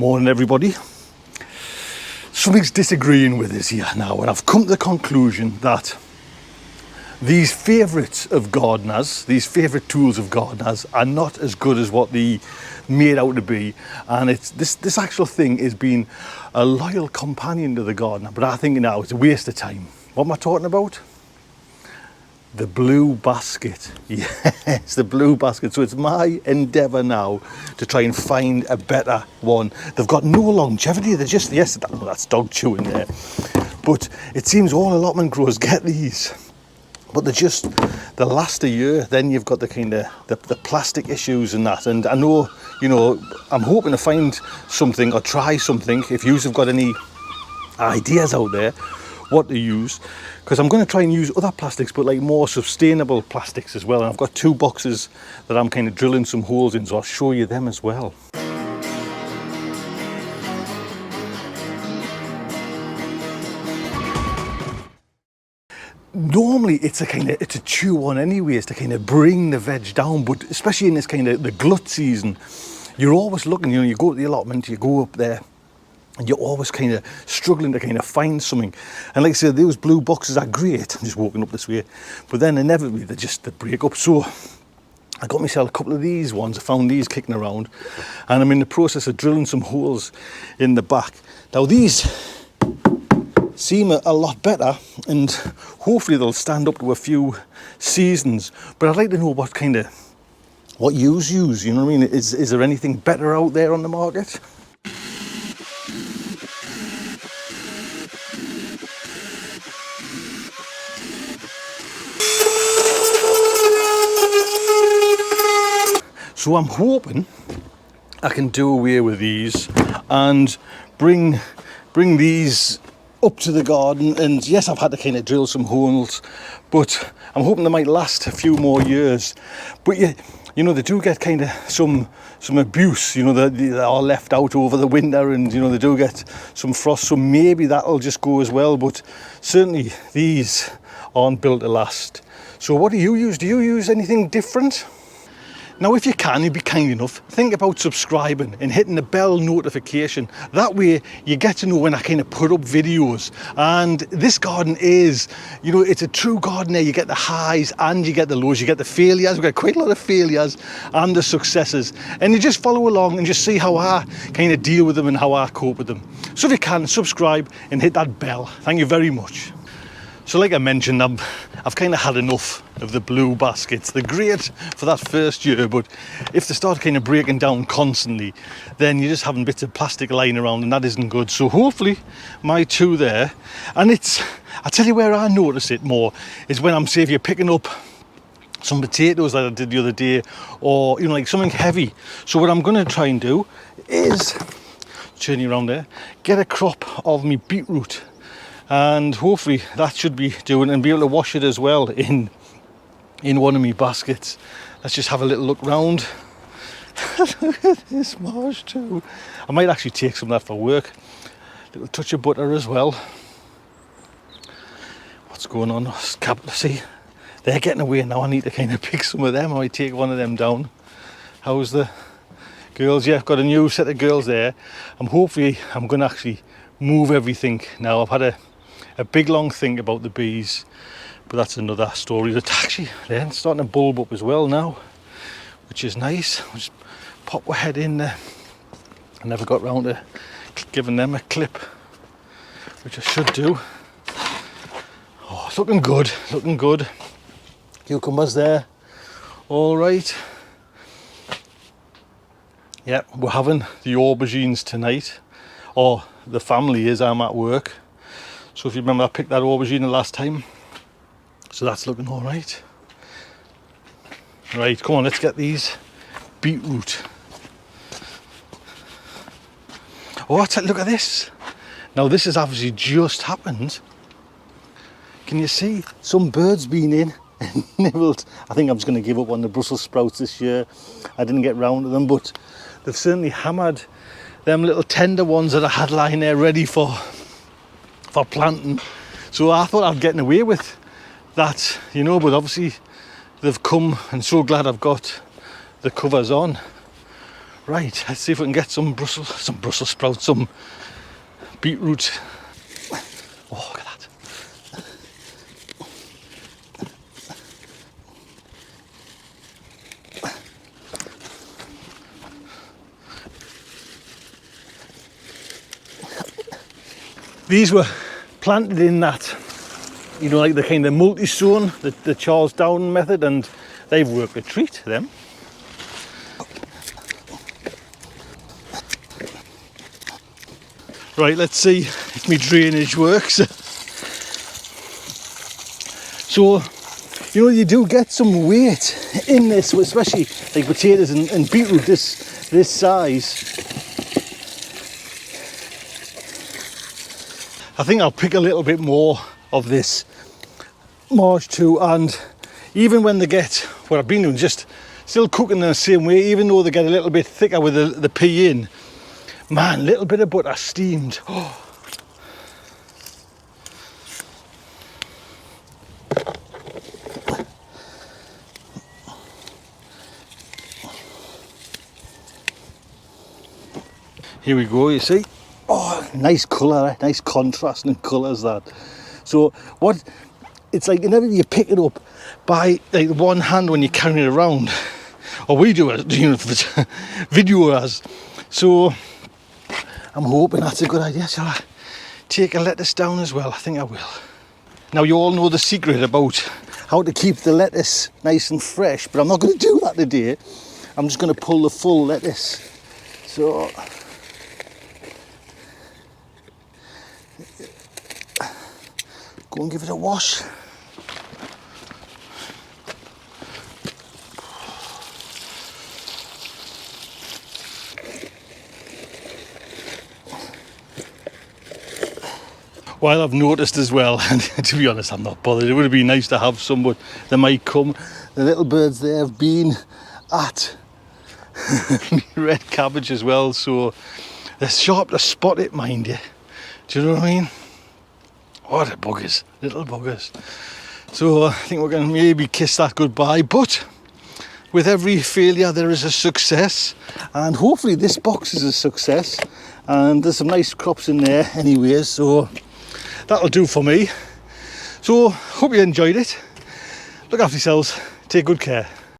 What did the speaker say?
Morning everybody. Something's disagreeing with us here now, and I've come to the conclusion that these favourites of gardeners, these favourite tools of gardeners, are not as good as what they made out to be. And it's this actual thing is being a loyal companion to the gardener, but I think now it's a waste of time. What am I talking about? The blue basket. Yes, the blue basket. So it's my endeavour now to try and find a better one. They've got no longevity. They're just, yes, that's dog chewing there. But it seems all allotment growers get these. But they last a year. Then you've got the kind of the plastic issues and that. And I know, I'm hoping to find something or try something. If you have got any ideas out there, what to use, because I'm going to try and use other plastics, but like more sustainable plastics as well. And I've got 2 boxes that I'm kind of drilling some holes in, so I'll show you them as well. Normally it's a chew on anyways to kind of bring the veg down, but especially in this kind of the glut season, you're always looking, you go to the allotment, you go up there, and you're always kind of struggling to kind of find something. And like I said, those blue boxes are great. I'm just walking up this way, but then inevitably they break up. So I got myself a couple of these ones. I found these kicking around, and I'm in the process of drilling some holes in the back. Now these seem a lot better, and hopefully they'll stand up to a few seasons. But I'd like to know what you use. You know what I mean? Is there anything better out there on the market? So I'm hoping I can do away with these and bring these up to the garden. And yes, I've had to kind of drill some holes, but I'm hoping they might last a few more years. But yeah, they do get kind of some abuse. They are left out over the winter, and they do get some frost. So maybe that'll just go as well. But certainly these aren't built to last. So what do you use? Do you use anything different? Now, if you can, you'd be kind enough, think about subscribing and hitting the bell notification. That way you get to know when I kind of put up videos. And this garden is, it's a true garden there. You get the highs and you get the lows. You get the failures. We've got quite a lot of failures and the successes. And you just follow along and just see how I kind of deal with them and how I cope with them. So if you can, subscribe and hit that bell. Thank you very much. So like I mentioned, I've kind of had enough of the blue baskets. They're great for that first year, but if they start kind of breaking down constantly, then you're just having bits of plastic lying around, and that isn't good. So hopefully my 2 there, and I tell you where I notice it more is when if you're picking up some potatoes like I did the other day, or like something heavy. So what I'm going to try and do is turn you around there, get a crop of me beetroot. And hopefully that should be doing, and be able to wash it as well in one of my baskets. Let's just have a little look round. Look at this marsh too. I might actually take some of that for work. Little touch of butter as well. What's going on? See, they're getting away now. I need to kind of pick some of them. I might take one of them down. How's the girls? Yeah, I've got a new set of girls there. I'm going to actually move everything now. I've had a big long think about the bees, but that's another story. That actually they're starting to bulb up as well now, which is nice. I'll just pop my head in there. I never got round to giving them a clip, which I should do. Oh, it's looking good. Cucumbers there, all right. Yeah, we're having the aubergines tonight, or the family is. I'm at work. So if you remember, I picked that aubergine the last time. So that's looking all right. Right, come on, let's get these beetroot. Oh, look at this. Now this has obviously just happened. Can you see some birds been in and nibbled? I think I'm just going to give up on the Brussels sprouts this year. I didn't get round to them, but they've certainly hammered them little tender ones that I had lying there ready for planting. So I thought I'd get away with that, but obviously they've come, and so glad I've got the covers on. Right, let's see if we can get some Brussels sprouts, some beetroot. Oh, look at that. These were planted in that, you know, like the kind of multi-sown, the Charles Down method, and they've worked a treat, them. Right, let's see if my drainage works. So, you know, you do get some weight in this, especially like potatoes and beetroot this size. I think I'll pick a little bit more of this marsh too, and even when they get, what I've been doing, just still cooking in the same way, even though they get a little bit thicker with the pea in, man, little bit of butter steamed. Oh. Here we go, you see. Oh, nice colour, nice contrasting colours that. So what, it's like whenever you pick it up by like one hand when you're carrying it around, or we do it, you know, for the video as. So I'm hoping that's a good idea. Shall I take a lettuce down as well? I think I will. Now you all know the secret about how to keep the lettuce nice and fresh, but I'm not going to do that today. I'm just going to pull the full lettuce. So go and give it a wash. While I've noticed as well, and to be honest, I'm not bothered. It would have been nice to have some, but they might come. The little birds there have been at red cabbage as well, so they're sharp to spot it, mind you. Do you know what I mean? What a buggers, little buggers. So I think we're going to maybe kiss that goodbye, but with every failure there is a success, and hopefully this box is a success, and there's some nice crops in there anyways, so that'll do for me. So hope you enjoyed it. Look after yourselves, take good care.